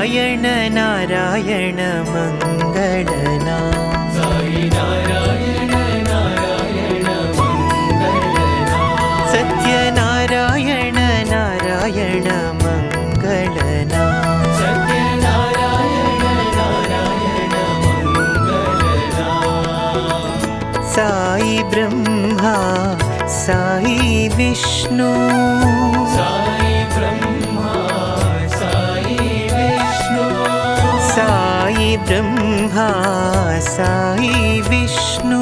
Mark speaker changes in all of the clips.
Speaker 1: नारायण नारायण मंगलना साई नारायण नारायण मंगलना सत्यनारायण नारायण मंगलना सत्यनारायण नारायण मंगलना साई ब्रह्मा साई विष्णु साई ब्रह्मा साई विष्णु साई ब्रह्मा साई विष्णु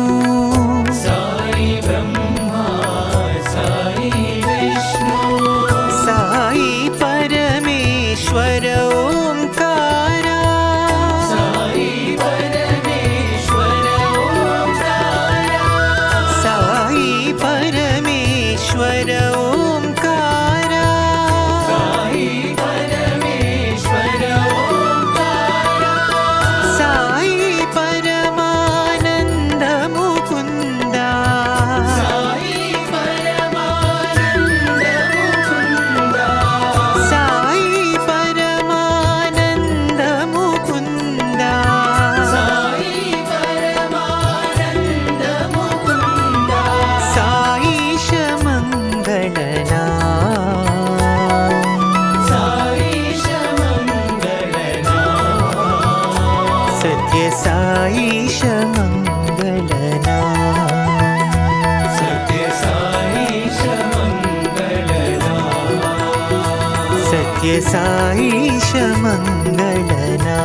Speaker 1: साई ब्रह्मा साई विष्णु साई परमेश्वर ओंकारा साई परमेश्वर ओंकारा साई परमेश्वर ओंकारा साई परमेश्वर ओंकारा साई परमानंद मुकुंदा साई परमानंद मुकुंदा साई परमानंद मुकुंदा साई परमानंद मुकुंदा साईश मंगलना साईश मंगलना सत्य साईश मंगलना सत्य साईश मंगलना सत्य साईश मंगलना